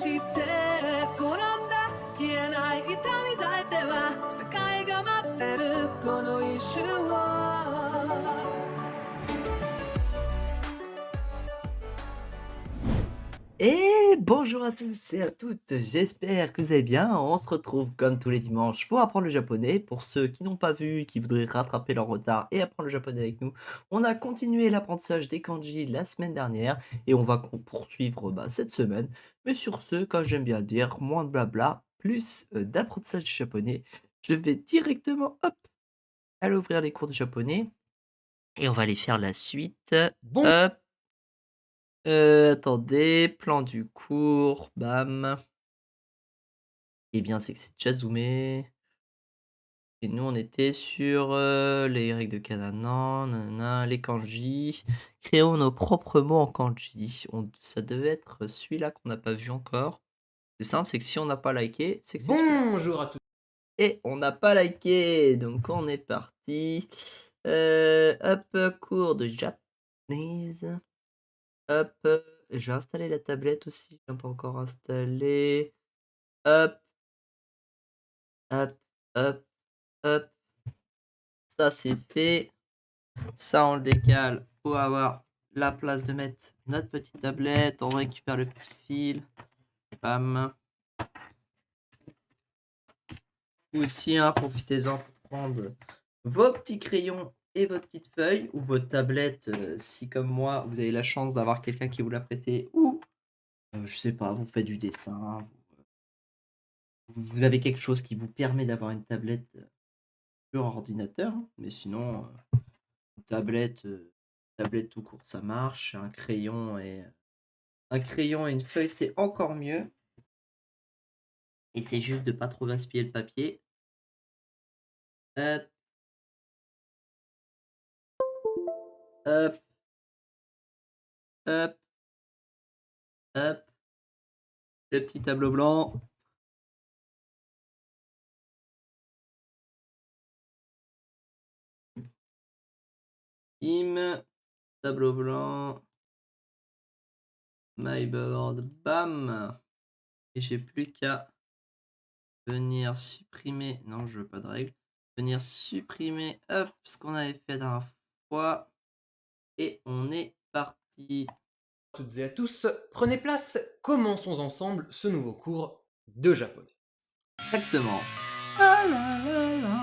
して転んだ消えない痛み抱いては世界が待ってるこの一瞬を。Et bonjour à tous et à toutes, j'espère que vous allez bien. On se retrouve comme tous les dimanches pour apprendre le japonais. Pour ceux qui n'ont pas vu, qui voudraient rattraper leur retard et apprendre le japonais avec nous, on a continué l'apprentissage des kanji la semaine dernière et on va poursuivre cette semaine. Mais sur ce, comme j'aime bien le dire, moins de blabla, plus d'apprentissage du japonais. Je vais directement, hop, aller ouvrir les cours de japonais et on va aller faire la suite. Bon, Hop. Attendez, plan du cours, bam. Eh bien, c'est que c'est déjà zoomé et nous, on était sur, les règles de kanana, nanana, les kanji. Créons nos propres mots en kanji. Ça devait être celui-là qu'on n'a pas vu encore. C'est simple, c'est que si on n'a pas liké, c'est que c'est celui-là bonjour à tous. et on n'a pas liké, donc on est parti. Hop, cours de japonese. Hop, je vais installer la tablette aussi, je l'ai pas encore installée. Hop, hop, hop, hop. Ça, c'est fait. Ça, on le décale pour avoir la place de mettre notre petite tablette. On récupère le petit fil. Bam. Aussi, hein, profitez-en pour prendre vos petits crayons et vos petites feuilles ou votre tablette, si comme moi, vous avez la chance d'avoir quelqu'un qui vous l'a prêté ou, je sais pas, vous faites du dessin, vous avez quelque chose qui vous permet d'avoir une tablette, sur ordinateur, hein, mais sinon, tablette, tablette tout court, ça marche. Un crayon et une feuille, c'est encore mieux et c'est juste de pas trop gaspiller le papier. Hop, hop, hop, hop, le petit tableau blanc. Bim, tableau blanc, my board, bam et j'ai plus qu'à venir supprimer non, je veux pas de règles. Venir supprimer, hop, ce qu'on avait fait la dernière fois et on est parti. Toutes et à tous, prenez place, commençons ensemble ce nouveau cours de japonais. Exactement. Ah là là là.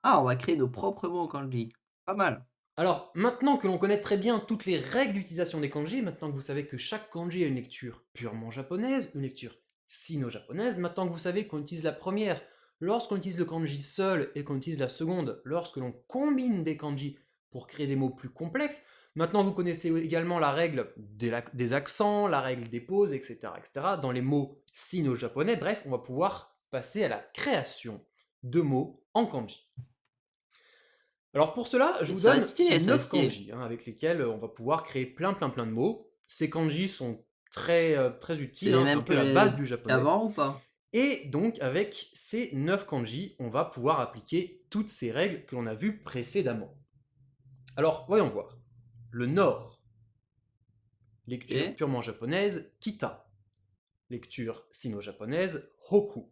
Ah, on va créer nos propres mots en kanji. Pas mal. Alors, maintenant que l'on connaît très bien toutes les règles d'utilisation des kanji, maintenant que vous savez que chaque kanji a une lecture purement japonaise, une lecture sino-japonaise, maintenant que vous savez qu'on utilise la première lorsqu'on utilise le kanji seul et qu'on utilise la seconde lorsque l'on combine des kanji pour créer des mots plus complexes, maintenant vous connaissez également la règle des accents, la règle des pauses, etc., etc. Dans les mots sino-japonais, bref, on va pouvoir passer à la création de mots en kanji. Alors pour cela, je Et vous ça va être donne stylé, ça va être 9 stylé. kanji avec lesquels on va pouvoir créer plein de mots. Ces kanji sont très C'est utiles, les c'est un mêmes peu la base que du japonais. qu'avant ou pas? Et donc avec ces 9 kanji, on va pouvoir appliquer toutes ces règles que l'on a vues précédemment. Alors voyons voir. Le nord, lecture OK. purement japonaise, kita. Lecture sino-japonaise, hoku.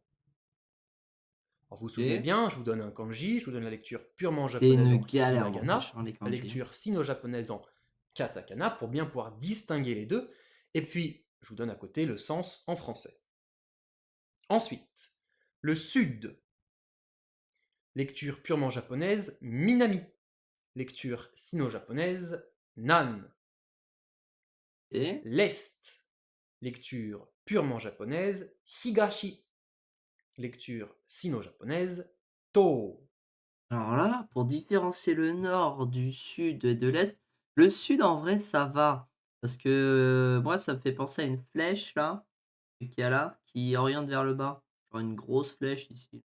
Alors vous vous souvenez OK. bien, je vous donne un kanji, je vous donne la lecture purement C'est japonaise une en galère hiragana, n'empêche, hein, les la kanji, hein. lecture sino-japonaise en katakana pour bien pouvoir distinguer les deux, et puis je vous donne à côté le sens en français. Ensuite, le sud, lecture purement japonaise, minami, lecture sino-japonaise, nan. OK. L'est, lecture purement japonaise, higashi, lecture sino-japonaise, to. Alors là, pour différencier le nord du sud et de l'est, le sud en vrai ça va, parce que, moi ça me fait penser à une flèche là, qu'il y a là, qui oriente vers le bas. Genre une grosse flèche ici.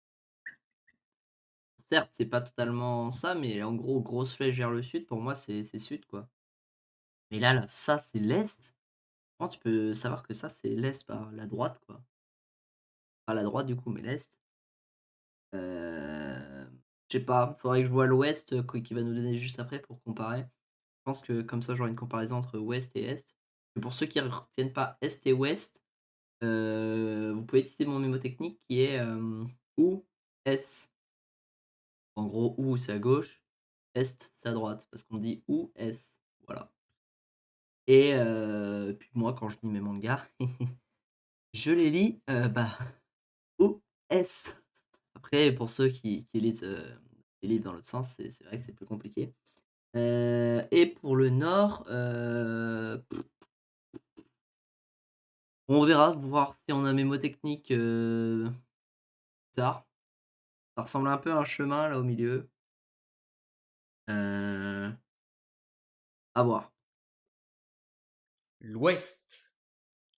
Certes, c'est pas totalement ça, mais en gros, grosse flèche vers le sud, pour moi c'est sud, quoi. Mais là, ça c'est l'est. Comment tu peux savoir que ça c'est l'est par la droite, quoi? Pas la droite du coup, mais l'est. Je sais pas, faudrait que je vois l'ouest, quoi, qui va nous donner juste après pour comparer. Je pense que comme ça, j'aurai une comparaison entre ouest et est. Et pour ceux qui ne retiennent pas est et ouest, vous pouvez utiliser mon mémotechnique qui est, ou, est. En gros, ou c'est à gauche, est c'est à droite, parce qu'on dit ou, est, voilà. Et puis moi quand je lis mes mangas, je les lis, ou, est. Après pour ceux qui lisent, les livres dans l'autre sens, c'est vrai que c'est plus compliqué. Et pour le nord, on verra, voir si on a mémotechnique, plus tard. Ça ressemble un peu à un chemin là au milieu. Heu, à voir. L'Ouest,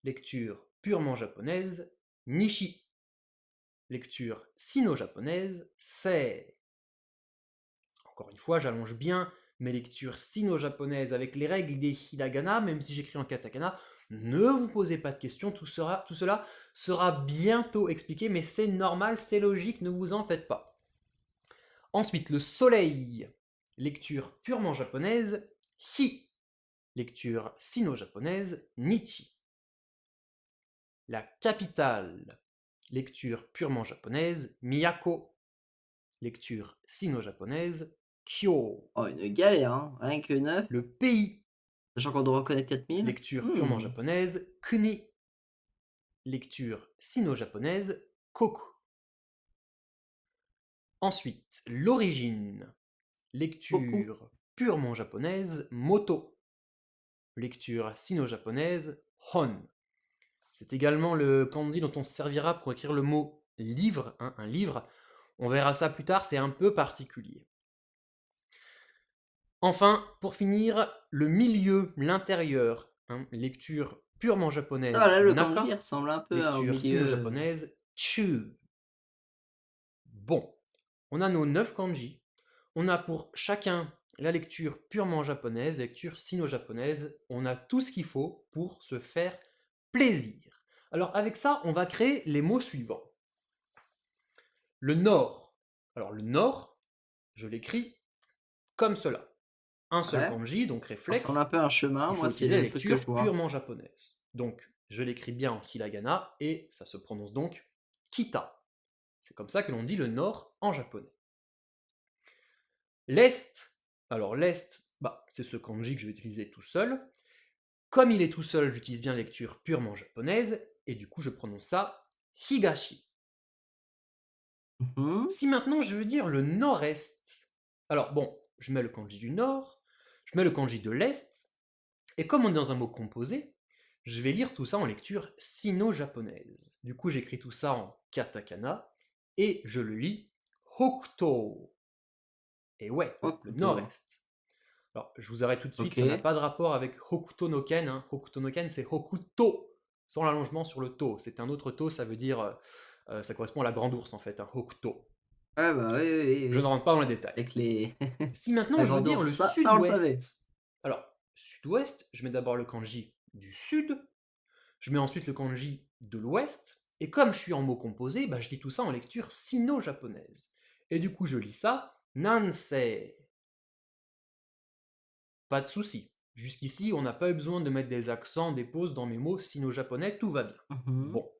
lecture purement japonaise, Nishi. Lecture sino-japonaise, Sei. Encore une fois, j'allonge bien mes lectures sino-japonaises avec les règles des hiragana, même si j'écris en katakana. Ne vous posez pas de questions, tout cela sera bientôt expliqué, mais c'est normal, c'est logique, ne vous en faites pas. Ensuite, le soleil, lecture purement japonaise, Hi. Lecture sino-japonaise, Nichi. La capitale, lecture purement japonaise, Miyako. Lecture sino-japonaise, Kyo. Oh une galère, hein, rien que 9, Le pays, sachant qu'on doit reconnaître 4000. lecture purement japonaise, Kuni. Lecture sino-japonaise, Koku. Ensuite, l'origine, Beaucoup. lecture purement japonaise, Moto. Lecture sino-japonaise, Hon. C'est également le kanji dont on se servira pour écrire le mot livre, hein, un livre. On verra ça plus tard, c'est un peu particulier. Enfin, pour finir, le milieu, l'intérieur, hein, lecture purement japonaise, Ah là, le kanji, il Naka. ressemble un peu au Lecture milieu, sino-japonaise, Chu. Bon, on a nos 9 kanji. On a pour chacun la lecture purement japonaise, lecture sino-japonaise. On a tout ce qu'il faut pour se faire plaisir. Alors avec ça, on va créer les mots suivants. Le nord. Alors le nord, je l'écris comme cela. Un seul Ouais. kanji, donc ça réflexe. ressemble un peu à un chemin, Il faut moi c'est utiliser la le truc que je lecture vois. purement japonaise. Donc je l'écris bien en hiragana et ça se prononce donc kita. C'est comme ça que l'on dit le nord en japonais. L'est. Alors l'est, c'est ce kanji que je vais utiliser tout seul. Comme il est tout seul, j'utilise bien la lecture purement japonaise et du coup je prononce ça higashi. Mmh. Si maintenant je veux dire le nord-est, alors bon, je mets le kanji du nord, je mets le kanji de l'est, et comme on est dans un mot composé, je vais lire tout ça en lecture sino-japonaise. Du coup, j'écris tout ça en katakana, et je le lis Hokuto. Et ouais, le Hokuto. nord-est. Alors, je vous arrête tout de suite, ça n'a OK. pas de rapport avec Hokuto no Ken. Hein. Hokuto no Ken, c'est Hokuto, sans l'allongement sur le to. C'est un autre to, ça veut dire, ça correspond à la grande ours en fait, hein, Hokuto. Ah bah, oui, oui, oui, Je ne oui. rentre pas dans les détails. Avec les Si maintenant la je veux grande dire ours, le ça on le savait. sud-ouest, alors sud-ouest, je mets d'abord le kanji du sud, je mets ensuite le kanji de l'ouest, et comme je suis en mots composés, je lis tout ça en lecture sino-japonaise. Et du coup je lis ça Nansei. Pas de souci. Jusqu'ici, on n'a pas eu besoin de mettre des accents, des pauses dans mes mots sino-japonais, tout va bien. Mmh. Bon.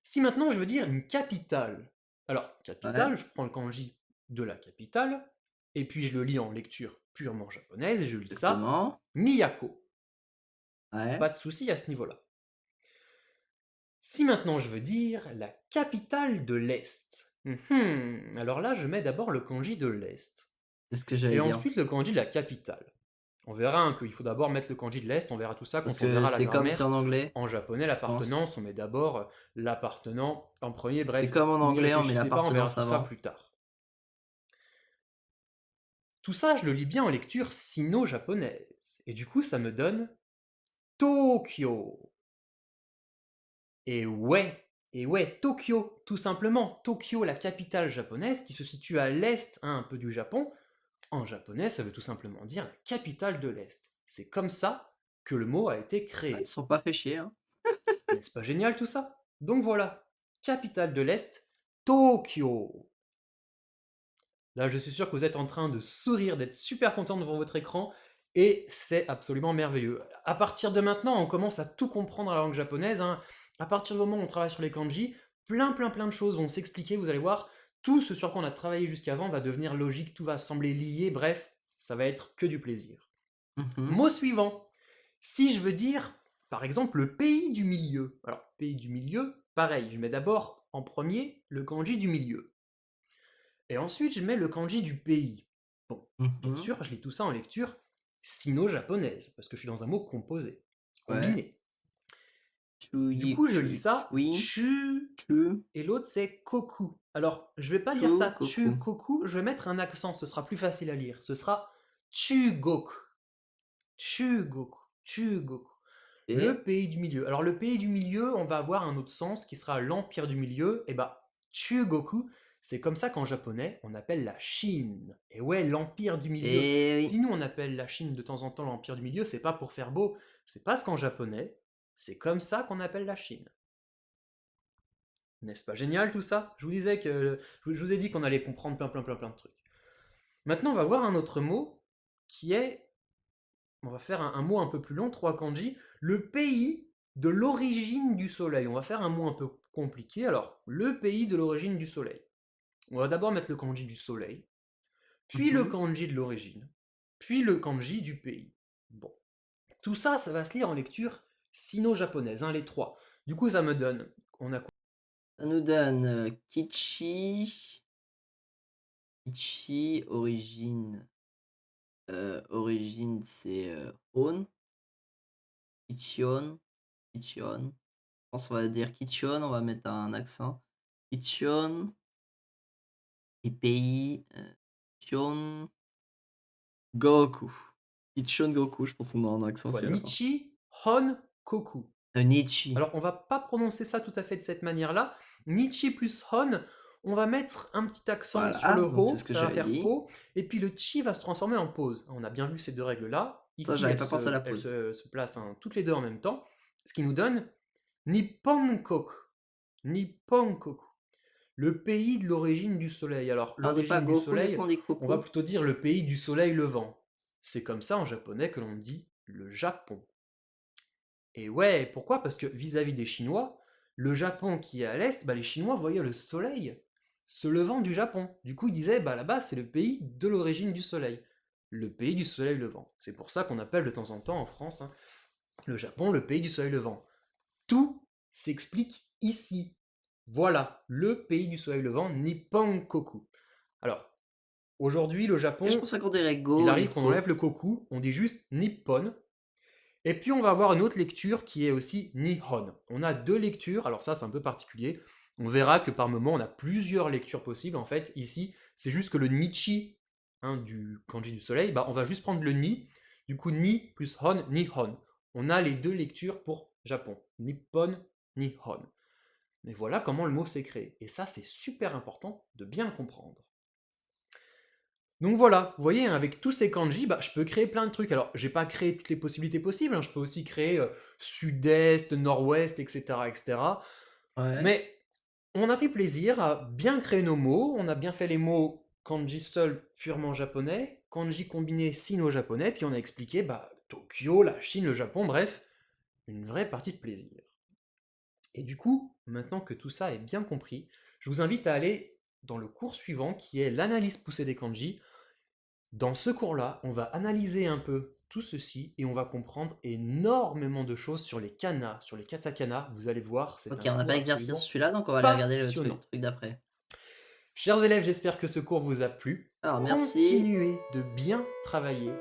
Si maintenant je veux dire une capitale, alors Ouais, capitale, je prends le kanji de la capitale, et puis je le lis en lecture purement japonaise, et je lis ça exactement. Miyako. Ouais. Pas de souci à ce niveau-là. Si maintenant je veux dire la capitale de l'Est, alors là je mets d'abord le kanji de l'Est, C'est ce que et j'allais dire. ensuite le kanji de la capitale. On verra hein, qu'il faut d'abord mettre le kanji de l'Est, on verra tout ça Parce quand on que verra la c'est comme c'est grammaire. en anglais, En japonais, je pense. l'appartenance, on met d'abord l'appartenant en premier, C'est bref, comme en n'y anglais, on met réfléchissez pas, on verra l'appartenance tout ça avant. plus tard. Tout ça, je le lis bien en lecture sino-japonaise, et du coup ça me donne Tokyo. Et ouais, Tokyo, tout simplement. Tokyo, la capitale japonaise, qui se situe à l'est un peu du Japon. En japonais, ça veut tout simplement dire la capitale de l'Est. C'est comme ça que le mot a été Ouais, ils créé. se sont pas fait chier, hein. N'est-ce pas génial tout ça? Donc voilà, capitale de l'Est, Tokyo. Là, je suis sûr que vous êtes en train de sourire, d'être super content devant votre écran. Et c'est absolument merveilleux. À partir de maintenant, on commence à tout comprendre à la langue japonaise, hein. À partir du moment où on travaille sur les kanji, plein de choses vont s'expliquer, vous allez voir. Tout ce sur quoi on a travaillé jusqu'avant va devenir logique, tout va sembler lié, bref, ça va être que du plaisir. Mhm. Mot suivant. Si je veux dire, par exemple, le pays du milieu. Alors, pays du milieu, pareil, je mets d'abord en premier le kanji du milieu. Et ensuite, je mets le kanji du pays. Bon, bien Mhm. sûr, je lis tout ça en lecture sino-japonaise, parce que je suis dans un mot composé, Ouais. combiné. Du coup, je lis ça chu, chu, et l'autre c'est koku. Alors, je vais pas lire chu, ça koku. chu koku, je vais mettre un accent, ce sera plus facile à lire. Ce sera chugoku. Chugoku. Chugoku. Et Le pays du milieu. Alors, le pays du milieu, on va avoir un autre sens qui sera l'empire du milieu. Et bah, Chugoku, c'est comme ça qu'en japonais, on appelle la Chine. Et ouais, l'empire du milieu. et oui. Si nous, on appelle la Chine de temps en temps l'empire du milieu, c'est pas pour faire beau, c'est parce qu'en japonais, c'est comme ça qu'on appelle la Chine. N'est-ce pas génial tout ça? Je vous disais que. Je vous ai dit qu'on allait comprendre plein de trucs. Maintenant, on va voir un autre mot qui est. On va faire un mot un peu plus long, 3 kanji. Le pays de l'origine du soleil. On va faire un mot un peu compliqué. Alors, le pays de l'origine du soleil. On va d'abord mettre le kanji du soleil, puis le Mhm. kanji de l'origine, puis le kanji du pays. Bon. Tout ça, ça va se lire en lecture sino-japonaise, hein, les trois. Du coup, ça me donne. On a quoi? Ça nous donne Kichi, origine. Origine, c'est On, Kichion, Kichion. Je pense qu'on va dire Kichion, on va mettre un accent. Kichion, et pays, Kichion, Goku. Kichion Goku, je pense qu'on a un accent Quoi, aussi à la fin. Nichi, Hon, Koku. Nichi. Alors, on va pas prononcer ça tout à fait de cette manière-là. Nichi plus Hon, on va mettre un petit accent Voilà, sur le donc c'est Ho, ce que ça va j'avais faire dit. po, et puis le Chi va se transformer en pause. On a bien vu ces deux règles-là. Ça, Ici, j'avais elles, pas pensé à la elles pause. se placent toutes les deux en même temps, ce qui nous donne Nipponkoku. Nipponkoku. Le pays de l'origine du soleil. Alors, On dit pas l'origine du Goku, du soleil, coup, on dit on va Coco. plutôt dire le pays du soleil levant. C'est comme ça en japonais que l'on dit le Japon. Et ouais, pourquoi? Parce que vis-à-vis des Chinois, le Japon qui est à l'est, bah, les Chinois voyaient le soleil se levant du Japon. Du coup, ils disaient, bah là-bas, c'est le pays de l'origine du soleil. Le pays du soleil levant. C'est pour ça qu'on appelle de temps en temps en France, hein, le Japon le pays du soleil levant. Tout s'explique ici. Voilà, le pays du soleil levant, Nipponkoku. Alors, aujourd'hui, le Japon, Et je pense qu'on dirait Go. il du arrive qu'on coup. enlève le koku, on dit juste Nippon. Et puis on va avoir une autre lecture qui est aussi Nihon. On a deux lectures, alors ça c'est un peu particulier. On verra que par moment on a plusieurs lectures possibles en fait. Ici, c'est juste que le Nichi, hein, du kanji du soleil, bah, on va juste prendre le Ni. Du coup, Ni plus Hon, Nihon. On a les deux lectures pour Japon. Nippon, Nihon. Mais voilà comment le mot s'est créé. Et ça, c'est super important de bien le comprendre. Donc voilà, vous voyez, hein, avec tous ces kanji, bah, je peux créer plein de trucs. Alors, j'ai pas créé toutes les possibilités possibles, hein, je peux aussi créer sud-est, nord-ouest, etc., etc. Ouais. Mais on a pris plaisir à bien créer nos mots, on a bien fait les mots kanji seul purement japonais, kanji combiné sino-japonais, puis on a expliqué bah, Tokyo, la Chine, le Japon, bref, une vraie partie de plaisir. Et du coup, maintenant que tout ça est bien compris, je vous invite à aller dans le cours suivant qui est l'analyse poussée des kanji. Dans ce cours-là, on va analyser un peu tout ceci et on va comprendre énormément de choses sur les kanas, sur les katakana. Vous allez voir, c'est Ok, un on n'a cours pas exercé absolument sur celui-là, donc on va aller regarder le passionnant. truc d'après. Chers élèves, j'espère que ce cours vous a plu. Alors, merci. Continuez de bien travailler.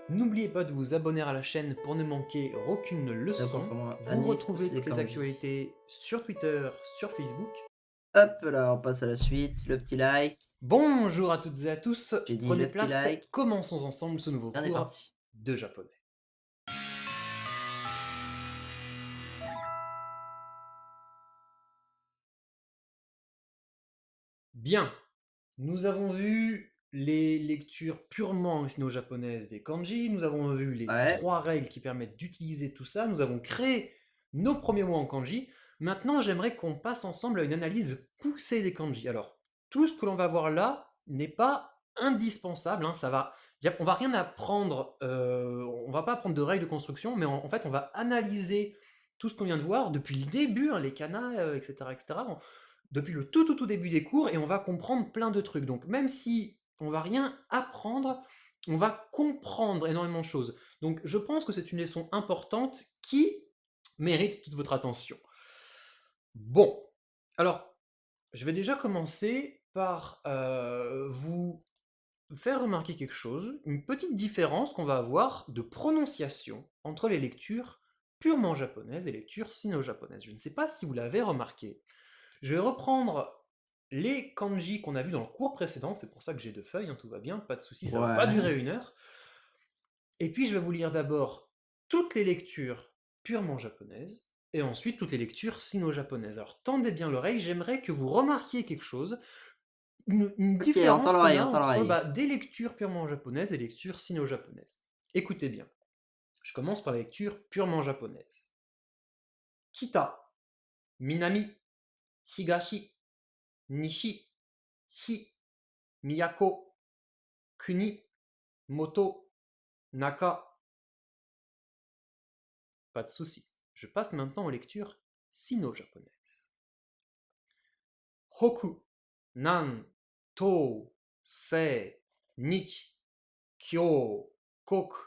N'oubliez pas de vous abonner à la chaîne pour ne manquer aucune leçon. Vous retrouvez toutes les actualités sur Twitter, sur Facebook. Hop là, on passe à la suite. Le petit like. Bonjour à toutes et à tous. J'ai dit Prenez le petit place. like. Commençons ensemble ce nouveau On est cours parti. de japonais. Bien, nous avons vu les lectures purement sino-japonaises des kanji, nous avons vu les Ouais. 3 règles qui permettent d'utiliser tout ça, nous avons créé nos premiers mots en kanji. Maintenant, j'aimerais qu'on passe ensemble à une analyse poussée des kanji. Alors, tout ce que l'on va voir là n'est pas indispensable, hein, On va rien apprendre, on va pas apprendre de règles de construction, mais en fait, on va analyser tout ce qu'on vient de voir depuis le début, hein, les kanas, etc., etc., depuis le tout début des cours, et on va comprendre plein de trucs. Donc, même si on va rien apprendre, on va comprendre énormément de choses. Donc, je pense que c'est une leçon importante qui mérite toute votre attention. Bon, alors, je vais déjà commencer par vous faire remarquer quelque chose, une petite différence qu'on va avoir de prononciation entre les lectures purement japonaises et les lectures sino-japonaises. Je ne sais pas si vous l'avez remarqué. Je vais reprendre les kanji qu'on a vus dans le cours précédent, c'est pour ça que j'ai 2 feuilles, hein, tout va bien, pas de souci, ça va pas Ouais. durer 1 heure. Et puis je vais vous lire d'abord toutes les lectures purement japonaises, et ensuite toutes les lectures sino-japonaises. Alors tendez bien l'oreille, j'aimerais que vous remarquiez quelque chose, une Ok, on tend différence qu'on l'oreille, a on tend entre l'oreille. des lectures purement japonaises et lectures sino-japonaises. Écoutez bien, je commence par la lecture purement japonaise. Kita, Minami, Higashi, Nishi, Hi, Miyako, Kuni, Moto, Naka. Pas de souci. Je passe maintenant aux lectures sino-japonaises. Hoku, Nan, To, Se, Nichi, Kyo, Koku,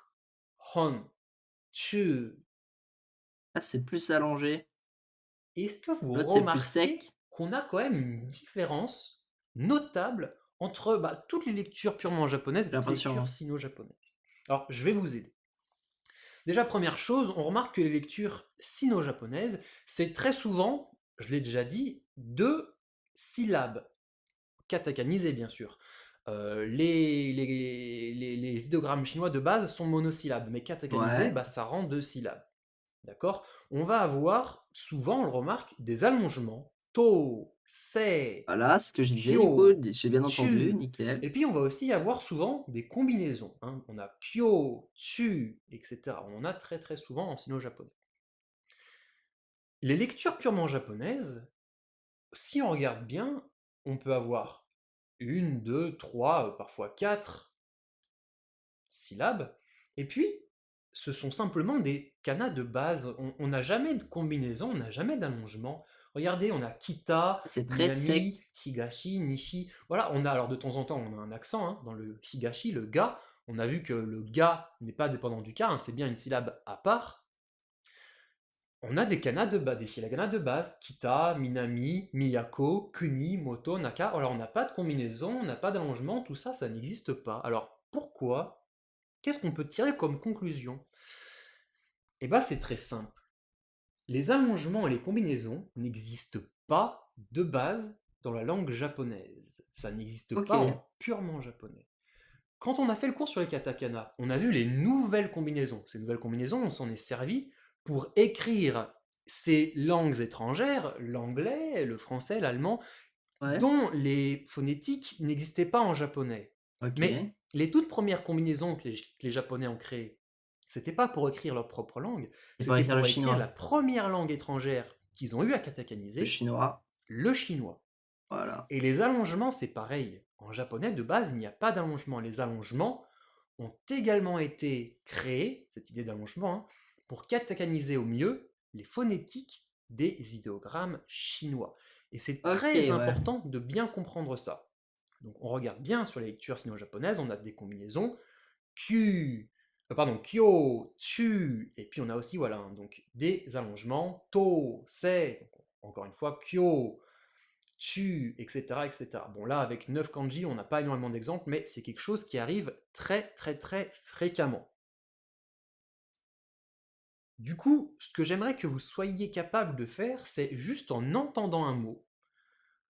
Hon, Chu. Ah, c'est plus allongé. Est-ce que vous L'autre, c'est plus remarquez sec. qu'on a quand même une différence notable entre toutes les lectures purement japonaises et J'ai toutes les l'impression. lectures sino-japonaises? Alors, je vais vous aider. Déjà, première chose, on remarque que les lectures sino-japonaises, c'est très souvent, je l'ai déjà dit, 2 syllabes, katakanisées bien sûr. Les idéogrammes chinois de base sont monosyllabes, mais katakanisés, Ouais. ça rend 2 syllabes. D'accord? On va avoir, souvent on le remarque, des allongements. To, se, Voilà, ce que je disais, du coup, kyo, j'ai bien entendu, chu. nickel. Et puis on va aussi avoir souvent des combinaisons, hein. On a kyo, chu, etc. On en a très très souvent en sino-japonais. Les lectures purement japonaises, si on regarde bien, on peut avoir 1, 2, 3, parfois 4 syllabes, et puis ce sont simplement des kanas de base. On n'a jamais de combinaison, on n'a jamais d'allongement. Regardez, on a kita, C'est très minami, sec. higashi, nishi. Voilà, on a alors de temps en temps, on a un accent, hein, dans le higashi, le ga. On a vu que le ga n'est pas dépendant du ka, hein, c'est bien une syllabe à part. On a des kanas de base, des hiragana de base, kita, minami, miyako, kuni, moto, naka. Alors on n'a pas de combinaison, on n'a pas d'allongement, tout ça, ça n'existe pas. Alors pourquoi? Qu'est-ce qu'on peut tirer comme conclusion? Eh bien, c'est très simple. Les allongements et les combinaisons n'existent pas de base dans la langue japonaise. Ça n'existe Ok. pas en purement japonais. Quand on a fait le cours sur les katakana, on a vu les nouvelles combinaisons. Ces nouvelles combinaisons, on s'en est servi pour écrire ces langues étrangères, l'anglais, le français, l'allemand, Ouais. dont les phonétiques n'existaient pas en japonais. Ok. Mais les toutes premières combinaisons que les Japonais ont créées, c'était pas pour écrire leur propre langue, C'est pour c'était écrire le pour écrire chinois. la première langue étrangère qu'ils ont eu à Le katakaniser, chinois. le chinois. Voilà. Et les allongements, c'est pareil. En japonais, de base, il n'y a pas d'allongement. Les allongements ont également été créés, cette idée d'allongement, hein, pour katakaniser au mieux les phonétiques des idéogrammes chinois. Et c'est Ok, très ouais. important de bien comprendre ça. Donc on regarde bien sur les lectures sino-japonaises, on a des combinaisons kyo, chu, et puis on a aussi voilà, hein, donc des allongements to, se, donc encore une fois kyo, chu, etc., etc. Bon là avec 9 kanji, on n'a pas énormément d'exemples, mais c'est quelque chose qui arrive très très très fréquemment. Du coup, ce que j'aimerais que vous soyez capable de faire, c'est juste en entendant un mot,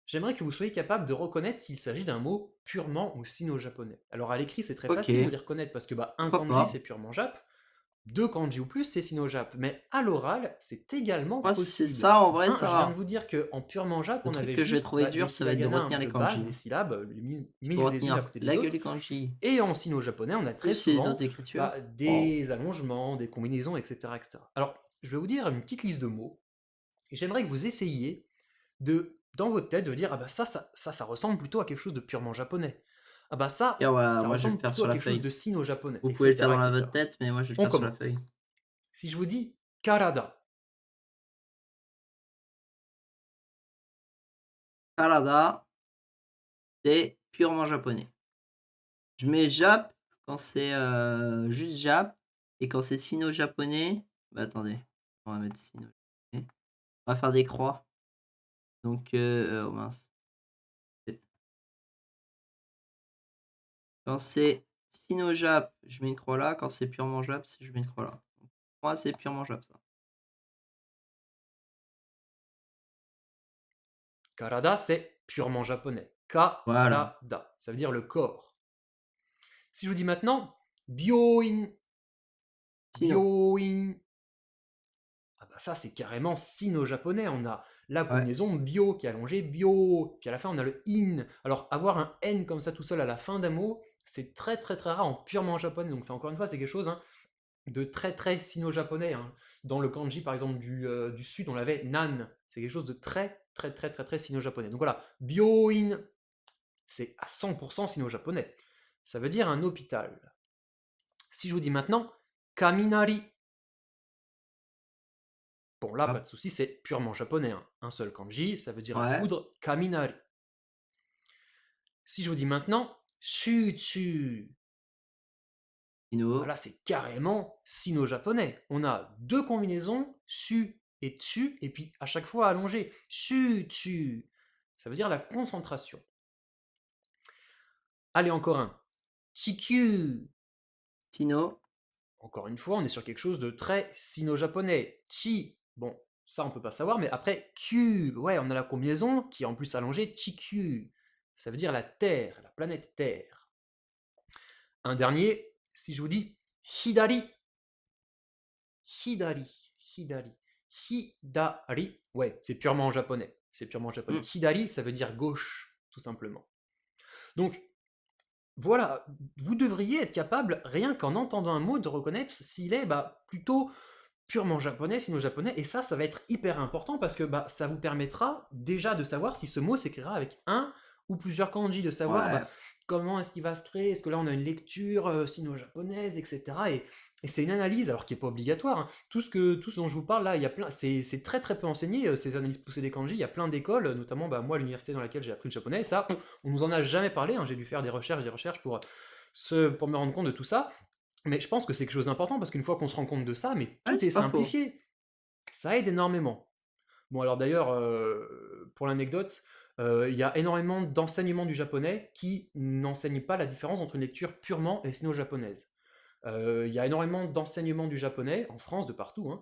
j'aimerais que vous soyez capable de reconnaître s'il s'agit d'un mot purement ou sino-japonais. Alors à l'écrit, c'est très Ok. facile de les reconnaître parce que un Pourquoi kanji pas? c'est purement jap, 2 kanji ou plus c'est sino-jap, mais à l'oral, c'est également Moi, c'est possible. ça, en vrai, Hein, ça je viens de va. vous dire qu'en purement jap, Le on truc avait que je vais juste trouver des dur, ça va être de hiragana un retenir les peu bas, kanji. des syllabes, Tu peux mises les unes à retenir côté des la gueule autres. du kanji. Et en sino-japonais, on a très Plus les souvent autres écritures. Oh. des allongements, des combinaisons, etc., etc. Alors, je vais vous dire une petite liste de mots, et j'aimerais que vous essayiez de, dans votre tête, de dire, ah bah ça ressemble plutôt à quelque chose de purement japonais. Ah bah ça, Et voilà, ça moi je vais le ressemble faire plutôt sur à la quelque chose feuille. de sino-japonais, Vous pouvez le faire etc., dans la etc. votre tête, mais moi je vais le On faire sur la feuille. commence. Si je vous dis karada, Harada, c'est purement japonais. Je mets Jap quand c'est, juste Jap et quand c'est sino-japonais bah, attendez, on va mettre sino-japonais. On va faire des croix. Donc, oh mince. Quand c'est sino-jap, je mets une croix là, quand c'est purement jap, je mets une croix là. Donc, pour moi, c'est purement jap ça. karada c'est purement japonais. Voilà. Karada, ça veut dire le corps. Si je vous dis maintenant byoin, Sino. byoin, ah bah ça c'est carrément sino-japonais. On a la Ouais. combinaison bio qui est allongée, bio, puis à la fin on a le in. Alors avoir un n comme ça tout seul à la fin d'un mot, c'est très très très rare en purement japonais. Donc c'est encore une fois c'est quelque chose hein, de très très sino-japonais. Hein. Dans le kanji par exemple du sud, on l'avait nan. C'est quelque chose de très très très très très sino-japonais. Donc voilà, byoin, c'est à 100% sino-japonais. Ça veut dire un hôpital. Si je vous dis maintenant kaminari, bon là Ah, pas de souci, c'est purement japonais. Hein. Un seul kanji, ça veut dire la ouais. foudre, kaminari. Si je vous dis maintenant sutsu, Sino. là c'est carrément sino-japonais. On a deux combinaisons, su et tsu, et puis à chaque fois allongé. Sutsu, ça veut dire la concentration. Allez, encore un. Chikyu, Sino. encore une fois, on est sur quelque chose de très sino-japonais. Chi, bon, ça on peut pas savoir, mais après, Kyu, ouais, on a la combinaison qui est en plus allongée, Chikyu. Ça veut dire la Terre, la planète Terre. Un dernier, si je vous dis Hidari, Hidari, Hidari, Hidari, ouais, c'est purement japonais. C'est purement japonais. Hidari, ça veut dire gauche, tout simplement. Donc, voilà, vous devriez être capable, rien qu'en entendant un mot, de reconnaître s'il est plutôt purement japonais, sino-japonais, et ça va être hyper important parce que ça vous permettra déjà de savoir si ce mot s'écrira avec un ou plusieurs kanji, de savoir Ouais. comment est-ce qu'il va se créer, est-ce que là on a une lecture sino-japonaise, etc. Et c'est une analyse, alors qui n'est pas obligatoire, hein. Tout ce dont je vous parle là, il y a plein, c'est très très peu enseigné, ces analyses poussées des kanji, il y a plein d'écoles, notamment moi à l'université dans laquelle j'ai appris le japonais, ça, on nous en a jamais parlé, hein. J'ai dû faire des recherches pour me rendre compte de tout ça, mais je pense que c'est quelque chose d'important parce qu'une fois qu'on se rend compte de ça, mais Ouais, tout est c'est pas faux. simplifié. Ça aide énormément. Bon, alors d'ailleurs, pour l'anecdote, il y a énormément d'enseignements du japonais qui n'enseignent pas la différence entre une lecture purement et sino-japonaise. Il y a énormément d'enseignements du japonais, en France, de partout, hein,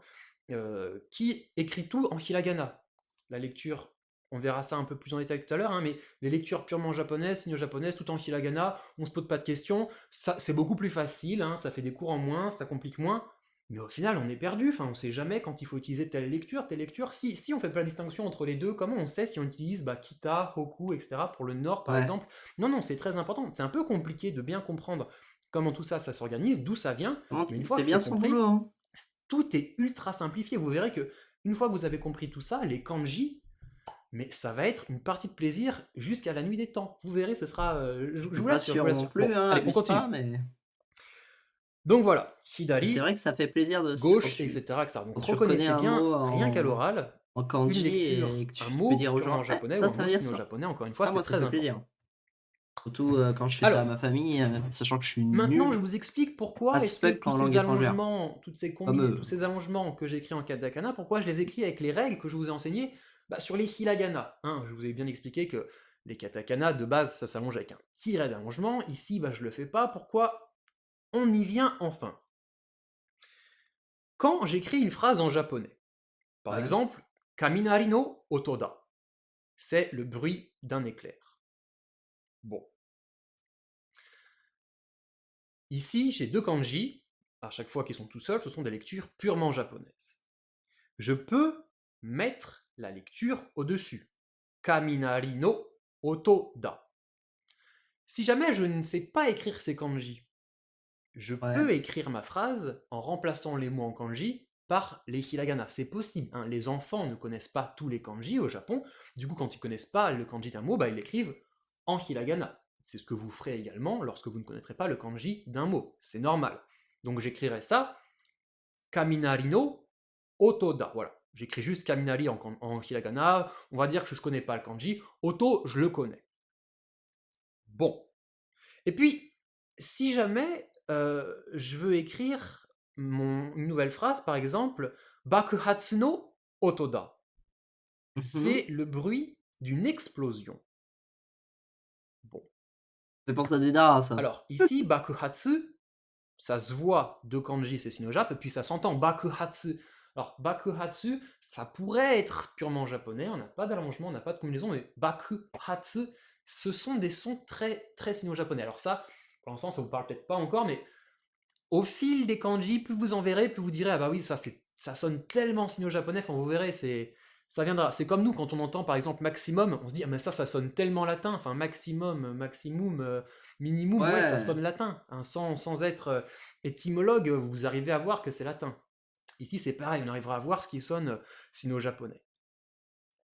qui écrit tout en hiragana. La lecture, on verra ça un peu plus en détail tout à l'heure, hein, mais les lectures purement japonaises, sino-japonaises, tout en hiragana, on se pose pas de questions, ça, c'est beaucoup plus facile, hein, ça fait des cours en moins, ça complique moins, mais au final, on est perdu, enfin, on sait jamais quand il faut utiliser telle lecture, telle lecture. Si on fait pas la distinction entre les deux, comment on sait si on utilise kita, hoku, etc. pour le nord, par Ouais. exemple? Non, c'est très important. C'est un peu compliqué de bien comprendre comment tout ça, ça s'organise, d'où ça vient, Vraiment, mais une il fois fait que bien c'est son compris, boulot, hein. tout est ultra simplifié. Vous verrez que une fois que vous avez compris tout ça, les kanji, mais ça va être une partie de plaisir jusqu'à la nuit des temps. Vous verrez, ce sera. Je Je suis vous pas l'assure, je vous sûr non l'assure. Bon, plus, hein, allez, on abuse continue. pas, mais Donc voilà, c'est Hidari, vrai que ça fait plaisir de s gauche, etc. Donc quand tu reconnais reconnaissez un bien, mot rien qu'à en l'oral, une kanji et lecture, que un tu peux mot dire aux purement gens: «Eh, japonais ou ça, un ça mot veut dire ça». sino-japonais, encore une fois, Ah c'est moi, ça me très fait important. plaisir. Surtout, quand je fais ça à Alors, ma famille, sachant que je suis maintenant, je nul vous explique pourquoi as est-ce que fuck tous en langue ces étrangère, allongements, toutes ces comme combinaisons, eux. tous ces allongements que j'écris en katakana, pourquoi je les écris avec les règles que je vous ai enseignées sur les hiragana. Hein, je vous ai bien expliqué que les katakana, de base, ça s'allonge avec un tiret d'allongement. Ici, je le fais pas. Pourquoi? On y vient enfin. Quand j'écris une phrase en japonais, par Ouais, exemple, kaminari no otoda, c'est le bruit d'un éclair. Bon. Ici, j'ai deux kanji, à chaque fois qu'ils sont tout seuls, ce sont des lectures purement japonaises. Je peux mettre la lecture au-dessus. Kaminari no otoda. Si jamais je ne sais pas écrire ces kanji, je ouais. peux écrire ma phrase en remplaçant les mots en kanji par les hiragana. C'est possible, hein. Les enfants ne connaissent pas tous les kanji au Japon. Du coup, quand ils connaissent pas le kanji d'un mot, ils l'écrivent en hiragana. C'est ce que vous ferez également lorsque vous ne connaîtrez pas le kanji d'un mot. C'est normal. Donc j'écrirai ça, kaminari no otoda. Voilà. J'écris juste kaminari en hiragana. On va dire que je ne connais pas le kanji. Oto, je le connais. Bon. Et puis, si jamais je veux écrire une nouvelle phrase, par exemple, bakuhatsu no otoda. Mhm. C'est le bruit d'une explosion. Bon. Ça fait penser à des naras, ça. Alors, ici, bakuhatsu, ça se voit, deux kanji, c'est sino-jap, et puis ça s'entend, bakuhatsu. Alors, bakuhatsu, ça pourrait être purement japonais, on n'a pas d'allongement, on n'a pas de combinaison, mais bakuhatsu, ce sont des sons très, très sino-japonais. Alors ça, pour l'instant, ça vous parle peut-être pas encore, mais au fil des kanji, plus vous en verrez, plus vous direz, ah bah oui, ça sonne tellement sino-japonais, enfin, vous verrez, ça viendra. C'est comme nous, quand on entend par exemple maximum, on se dit, ah mais ça sonne tellement latin, enfin maximum, maximum, minimum, ouais, ça Ouais. sonne latin. Hein, sans être étymologue, vous arrivez à voir que c'est latin. Ici, c'est pareil, on arrivera à voir ce qui sonne sino-japonais.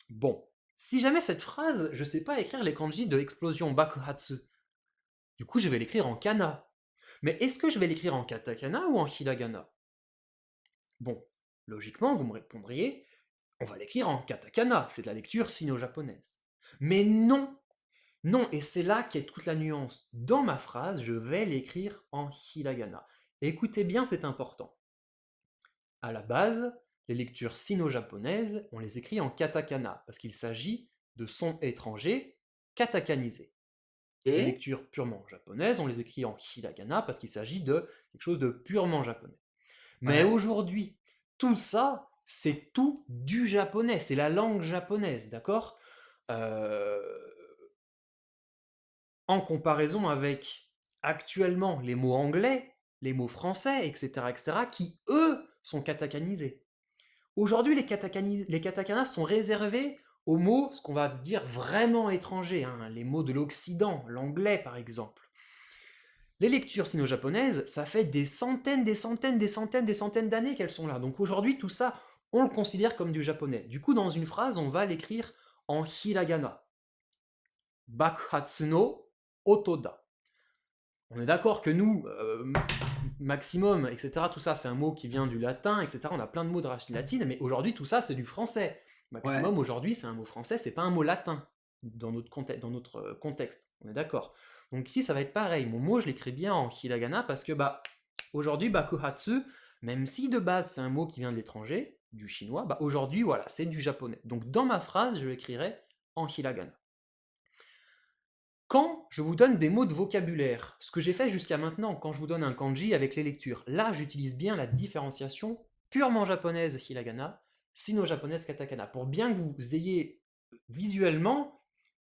Bon, si jamais cette phrase, je sais pas écrire les kanji de explosion bakuhatsu, du coup, je vais l'écrire en kana. Mais est-ce que je vais l'écrire en katakana ou en hiragana? Bon, logiquement, vous me répondriez, on va l'écrire en katakana, c'est de la lecture sino-japonaise. Mais non, non, et c'est là qu'est toute la nuance. Dans ma phrase, je vais l'écrire en hiragana. Écoutez bien, c'est important. À la base, les lectures sino-japonaises, on les écrit en katakana, parce qu'il s'agit de sons étrangers katakanisés. Les Et lectures purement japonaises, on les écrit en hiragana, parce qu'il s'agit de quelque chose de purement japonais. Mais ouais. aujourd'hui, tout ça, c'est tout du japonais, c'est la langue japonaise, d'accord? En comparaison avec actuellement les mots anglais, les mots français, etc., qui, eux, sont katakanisés. Aujourd'hui, les katakana sont réservés aux mots, ce qu'on va dire vraiment étrangers, hein, les mots de l'Occident, l'anglais par exemple. Les lectures sino-japonaises, ça fait des centaines d'années qu'elles sont là. Donc aujourd'hui, tout ça, on le considère comme du japonais. Du coup, dans une phrase, on va l'écrire en hiragana. Bakuhatsu no otoda. On est d'accord que nous, maximum, etc., tout ça, c'est un mot qui vient du latin, etc. On a plein de mots de racines latines, mais aujourd'hui, tout ça, c'est du français. Maximum, aujourd'hui, c'est un mot français, c'est pas un mot latin dans notre contexte. On est d'accord. Donc ici, ça va être pareil. Mon mot, je l'écris bien en hiragana parce que, aujourd'hui, bakuhatsu, même si de base, c'est un mot qui vient de l'étranger, du chinois, aujourd'hui, voilà, c'est du japonais. Donc dans ma phrase, je l'écrirai en hiragana. Quand je vous donne des mots de vocabulaire, ce que j'ai fait jusqu'à maintenant, quand je vous donne un kanji avec les lectures, là j'utilise bien la différenciation purement japonaise hiragana, sino-japonaise katakana, pour bien que vous ayez visuellement,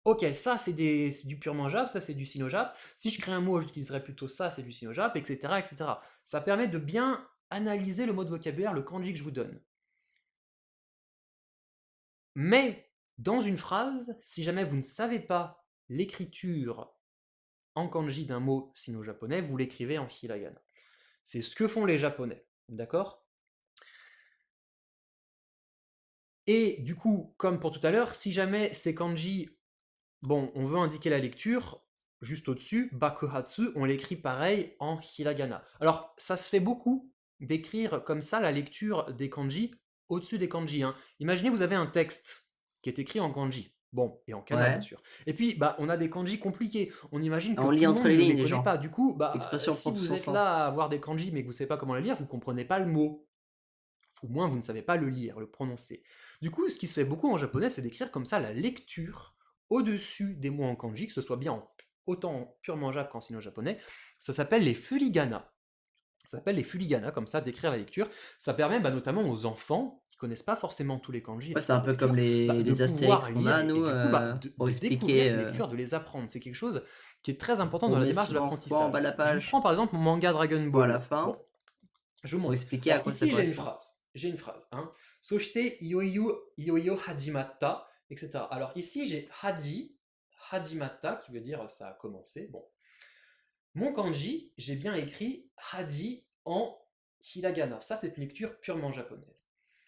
ok, ça c'est du purement jap, ça c'est du sino-jap, si je crée un mot, j'utiliserai plutôt ça, c'est du sino-jap, etc., etc. Ça permet de bien analyser le mot de vocabulaire, le kanji que je vous donne. Mais, dans une phrase, si jamais vous ne savez pas l'écriture en kanji d'un mot sino-japonais, vous l'écrivez en hiragana. C'est ce que font les japonais, d'accord? Et du coup, comme pour tout à l'heure, si jamais ces kanji, bon, on veut indiquer la lecture, juste au-dessus, bakuhatsu, on l'écrit pareil en hiragana. Alors, ça se fait beaucoup d'écrire comme ça la lecture des kanji au-dessus des kanji. Hein. Imaginez, vous avez un texte qui est écrit en kanji. Bon, et en kana, bien sûr. Et puis, on a des kanji compliqués. On imagine que on tout lit le entre monde les ne lignes, les les connaît gens. pas. Du coup, L'expression si prend tout vous son êtes sens. là à avoir des kanji, mais que vous ne savez pas comment les lire, vous ne comprenez pas le mot. Au moins, vous ne savez pas le lire, le prononcer. Du coup, ce qui se fait beaucoup en japonais, c'est d'écrire comme ça la lecture au-dessus des mots en kanji, que ce soit bien autant purement jap qu'en sino-japonais. Ça s'appelle les furigana. Ça s'appelle les furigana, comme ça, d'écrire la lecture. Ça permet notamment aux enfants, qui connaissent pas forcément tous les kanji, Ouais, c'est un peu comme de les pouvoir Astérix qu'on lire a, et nous, du coup pour de découvrir expliquer. ces lectures, de les apprendre. C'est quelque chose qui est très important On dans la met démarche de souvent quoi en bas l'apprentissage. de la Je vous page prends par exemple mon manga Dragon pour à la Ball. fin, Bon, je vous pour montre. expliquer à Alors quoi ça ici, j'ai une correspond. phrase. J'ai une phrase. Hein. Soshite iyoiyo hajimatta, etc. Alors ici, j'ai hajimata, qui veut dire ça a commencé. Bon. Mon kanji, j'ai bien écrit haji en hiragana. Ça, c'est une lecture purement japonaise.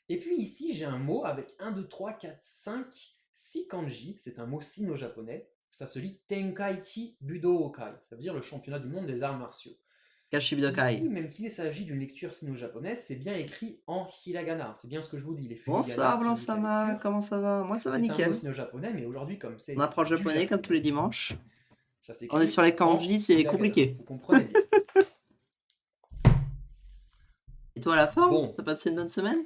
Et puis ici, j'ai un mot avec 1, 2, 3, 4, 5, 6 kanji. C'est un mot sino-japonais. ça se lit Tenkaichi Budokai, ça veut dire le championnat du monde des arts martiaux. Kashi Ici, Budokai. même s'il s'agit d'une lecture sino-japonaise, c'est bien écrit en hiragana. C'est bien ce que je vous dis, les Bonsoir furigana qui indiquent la Blansama, lecture. comment ça va? Moi ça va C'est un mot nickel. sino-japonais, mais aujourd'hui, comme On c'est apprend le du japonais comme tous les japonais, dimanches. ça On est s'écrit sur les en kanji, c'est hiragana. compliqué. Vous comprenez bien. Et toi, la forme? Bon, T'as passé une bonne semaine?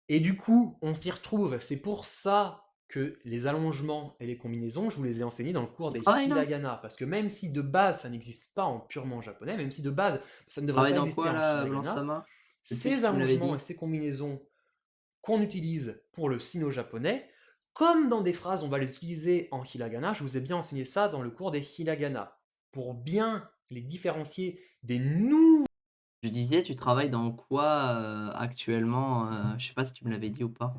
et du coup, on s'y retrouve. C'est pour ça que les allongements et les combinaisons, je vous les ai enseignés dans le cours Tu des travailles là? hiragana. Parce que même si de base, ça n'existe pas en purement japonais, même si de base, ça ne Tu devrait travailles pas dans exister quoi en là, hiragana, Blansama? Je sais plus si ces tu me l'avais allongements dit. et ces combinaisons qu'on utilise pour le sino-japonais, comme dans des phrases, on va les utiliser en hiragana. Je vous ai bien enseigné ça dans le cours des hiragana. Pour bien les différencier des Je disais, tu travailles dans quoi actuellement? Je sais pas si tu me l'avais dit ou pas.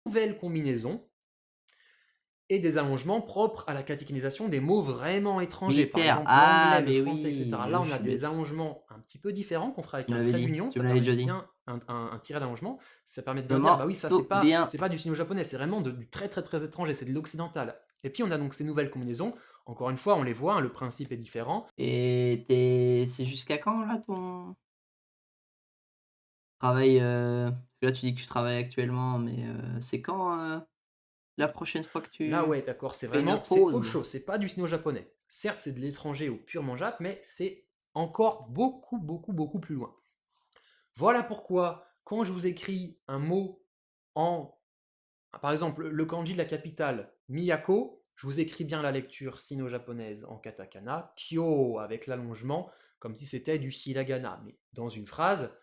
nouvelles combinaisons et des allongements propres à la catégorisation des mots vraiment étrangers. Par Militaire. exemple, Ah, l'anglais, le mais français, oui, etc. Là, je on a suis des bête. allongements un petit peu différents qu'on fera avec Tu me un l'avais trait dit. d'union. Tu Ça me l'avais permet déjà de dit. bien un tiret d'allongement. Ça permet de Je bien dire, bah m'en oui, ça, souviens. c'est pas du sino-japonais, c'est vraiment du très très très étranger, c'est de l'occidental. Et puis, on a donc ces nouvelles combinaisons. Encore une fois, on les voit, hein, le principe est différent. Et c'est jusqu'à quand là ton travail? Parce que là, tu dis que tu travailles actuellement, mais c'est quand la prochaine fois que Là, tu ouais, d'accord, fais une c'est autre pause? chose, c'est pas du sino-japonais. Certes, c'est de l'étranger ou purement jap, mais c'est encore beaucoup, beaucoup, beaucoup plus loin. Voilà pourquoi, quand je vous écris un mot en, par exemple, le kanji de la capitale, Miyako, je vous écris bien la lecture sino-japonaise en katakana, Kyo avec l'allongement, comme si c'était du hiragana. Mais dans une phrase,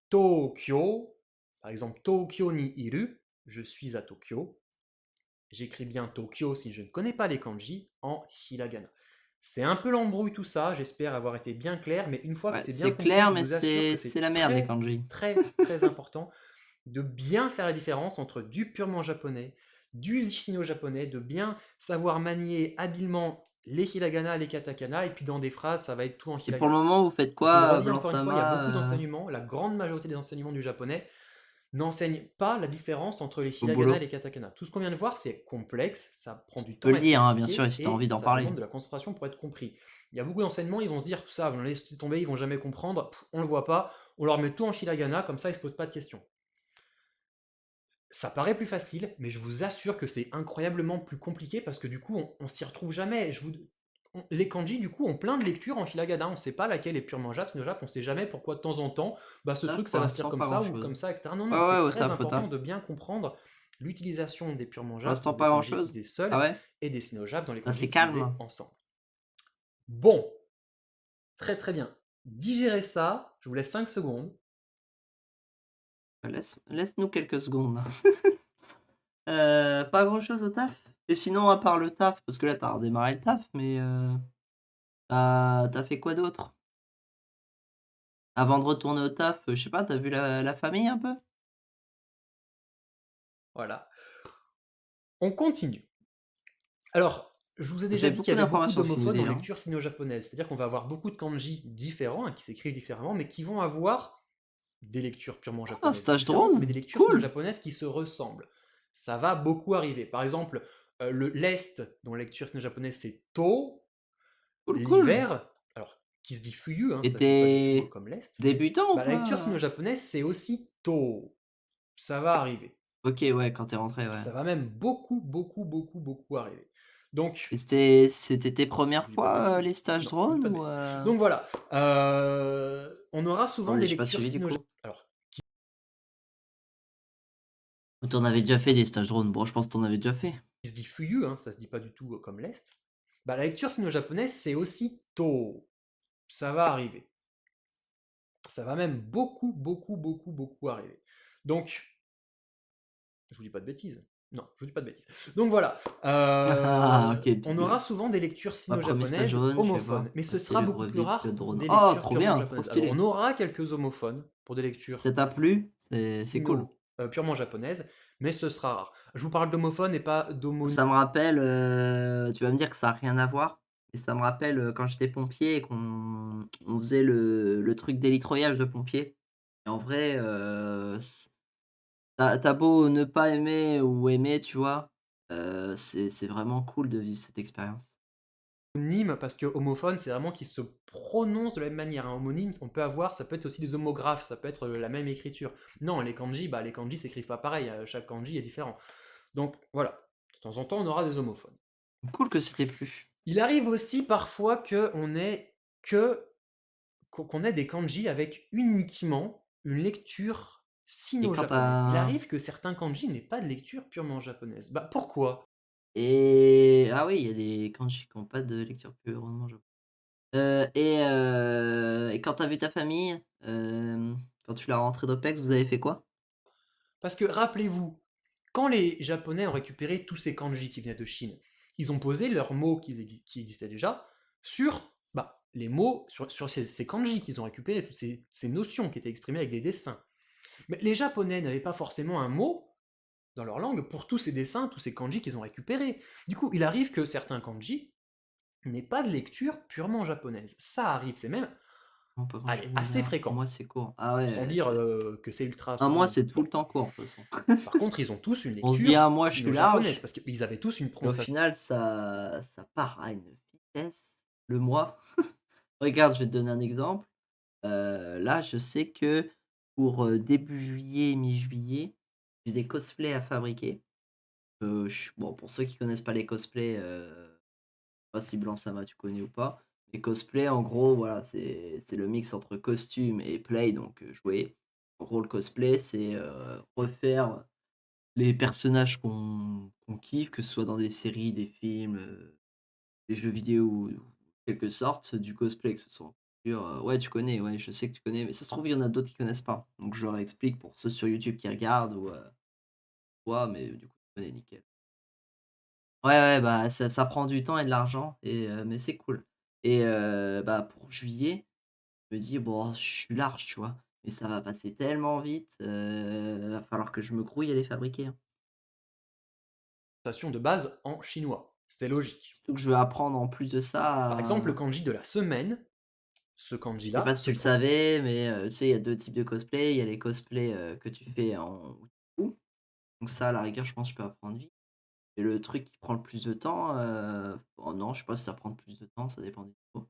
Tokyo, par exemple, Tokyo ni iru, je suis à Tokyo, j'écris bien Tokyo si je ne connais pas les kanji en hiragana. C'est un peu l'embrouille tout ça, j'espère avoir été bien clair, mais une fois que Ouais, c'est bien c'est compris, clair, je mais vous assure que c'est c'est la merde les très, kanji. très, très important de bien faire la différence entre du purement japonais, du sino-japonais, de bien savoir manier habilement les hiragana, les katakana, et puis dans des phrases, ça va être tout en Et pour le hiragana. moment, vous faites Je vous le quoi, redis encore une fois, il y a beaucoup Blansama, d'enseignements, la grande majorité des enseignements du japonais n'enseignent pas la différence entre les au hiragana et boulot? les katakana. Tout ce qu'on vient de voir, c'est complexe, ça prend Tu du peux temps le à être dire, hein, bien sûr, et expliqué si tu as et envie d'en ça parler. demande de la concentration pour être compris. Il y a beaucoup d'enseignements, ils vont se dire ça, on laisse tomber, ils vont jamais comprendre, on le voit pas, on leur met tout en hiragana, comme ça ils se posent pas de questions. Ça paraît plus facile, mais je vous assure que c'est incroyablement plus compliqué parce que du coup, on s'y retrouve jamais. Les kanji, du coup, ont plein de lectures en hiragana. On ne sait pas laquelle est purement jap, sino-jap. On ne sait jamais pourquoi de temps en temps, bah, ce Là, truc, pour ça va se lire l'instant, comme pas ça ou grand-chose. comme ça, etc. Non, Ouais, non, ouais, c'est au très taf, au important taf. de bien comprendre l'utilisation des purement Pour jap, l'instant, donc des pas kanji grand-chose. utilisés seuls, Ah ouais? et des sino-jap dans les Ça, kanji c'est utilisés calme. ensemble. Bon, très très bien. Digérez ça, je vous laisse 5 secondes. Laisse-nous quelques secondes. Pas grand-chose au taf? Et sinon, à part le taf, parce que là, tu as redémarré le taf, mais tu fait quoi d'autre? Avant de retourner au taf, je sais pas, tu as vu la famille un peu? Voilà. On continue. Alors, je vous ai Ça déjà fait dit qu'il y beaucoup avait beaucoup d'informations ce qu'il nous d'homophones dit en là, hein. lecture sino-japonaise. C'est-à-dire qu'on va avoir beaucoup de kanji différents, hein, qui s'écrivent différemment, mais qui vont avoir des lectures purement Ah, japonaises stage différentes, mais drone! des lectures Cool! sino-japonaises qui se ressemblent. Ça va beaucoup arriver. Par exemple, l'Est, dont la lecture sino-japonaise c'est To, Cool, cool! l'hiver, alors qui se dit Fuyu, hein, Et ça se dit pas du tout tu comme l'Est. débutant ou Bah, la lecture pas? sino-japonaise c'est aussi To. Ça va arriver. OK, ouais, quand tu es rentré, ouais. Ça va même beaucoup, beaucoup, beaucoup, beaucoup arriver. Donc, Et c'était tes je premières vous dis pas de fois, bêtises. les stages Non, je vous dis drone pas de ou bêtises. Donc voilà, on aura J'en souvent ai des j'ai pas lectures suivi du sino coup. alors, Ou tu avais déjà fait des stages drone? Bon, je pense que tu avais déjà fait. qui se dit fuyu, hein, ça se dit pas du tout comme l'Est. Bah, la lecture sino-japonaise, c'est aussi to. Ça va arriver. Ça va même beaucoup, beaucoup, beaucoup, beaucoup arriver. Donc, je vous dis pas de bêtises. Non, je vous dis pas de bêtises. Donc voilà, Ah, OK, petite on aura blague. souvent des lectures Ma premier stage sino-japonaises drone, je vais voir. homophones, mais ce Passer sera le beaucoup plus brevet de pilote rare pour drone. des Oh, lectures trop purement bien, trop japonaises. Alors, on stylé. aura quelques homophones pour des lectures Ça t'a plu? C'est cool. sino purement japonaises, mais ce sera rare. Je vous parle d'homophones et pas Ça me rappelle, tu vas me dire que ça a rien à voir, mais ça me rappelle, quand j'étais pompier et qu'on faisait le truc d'hélitreuillage de pompier et en vrai, tu beau ne pas aimer ou aimer, tu vois? C'est vraiment cool de vivre cette expérience. homonyme, parce que homophone, c'est vraiment qu'ils se prononcent de la même manière. Un homonyme, ça peut être aussi des homographes, ça peut être la même écriture. Non, les kanji s'écrivent pas pareil, chaque kanji est différent. Donc voilà, de temps en temps, on aura des homophones. Cool que c'était plus. Il arrive aussi parfois qu'on ait des kanji avec uniquement une lecture Et quand sino-japonaise. Il arrive que certains kanji n'aient pas de lecture purement japonaise. Bah pourquoi? Ah oui, il y a des kanji qui ont pas de lecture purement japonaise. Et quand tu as vu ta famille, quand tu l'as rentrée d'OPEX, vous avez fait quoi? Parce que rappelez-vous, quand les Japonais ont récupéré tous ces kanji qui venaient de Chine, ils ont posé leurs mots qui existaient déjà sur les mots, sur ces kanji qu'ils ont récupérés, toutes ces notions qui étaient exprimées avec des dessins. Mais les Japonais n'avaient pas forcément un mot dans leur langue pour tous ces dessins, tous ces kanji qu'ils ont récupérés. Du coup, il arrive que certains kanji n'aient pas de lecture purement japonaise. Ça arrive, c'est même Non, pas quand je allez, suis assez là. Un fréquent. mois, c'est court. Ah Sans ouais, dire que c'est ultra un souvent mois, non c'est plus. tout le temps court, de toute façon. Par contre, ils ont tous une On se dit: lecture «Un mois, je suis sino-japonaise, large», parce qu'ils avaient tous une mais au prononciation. final, ça part à une vitesse. Le mois, regarde, je vais te donner un exemple. Là, je sais que pour, début juillet, mi-juillet, j'ai des cosplays à fabriquer. Bon, pour ceux qui connaissent pas les cosplays, pas si Blanc Sama tu connais ou pas. Les cosplays, en gros, voilà, c'est le mix entre costume et play, donc jouer. En gros, le cosplay, c'est refaire les personnages qu'on kiffe, que ce soit dans des séries, des films, des jeux vidéo ou quelque sorte, du cosplay, que ce soit en pur, ouais, tu connais, ouais, je sais que tu connais, mais ça se trouve, il y en a d'autres qui connaissent pas. Donc je leur explique pour ceux sur YouTube qui regardent ou toi, mais du coup, tu connais, nickel. Ouais, ouais, bah, ça prend du temps et de l'argent mais c'est cool bah, pour juillet, je me dis: «Bon, je suis large», tu vois? Mais ça va passer tellement vite, va falloir que je me grouille à les fabriquer, hein. De base en chinois. C'est logique. Surtout que je veux apprendre en plus de Par exemple, le ça, kanji de la semaine, ce je sais kanji-là, pas si tu le savais, mais tu sais, il y a 2 types de cosplay. Il y a les cosplays, que tu fais en Wushu. Donc ça, à la rigueur, je pense que je peux apprendre vite. Et le truc qui prend le plus de temps, oh non, je sais pas si ça prend plus de temps, ça dépend du niveau.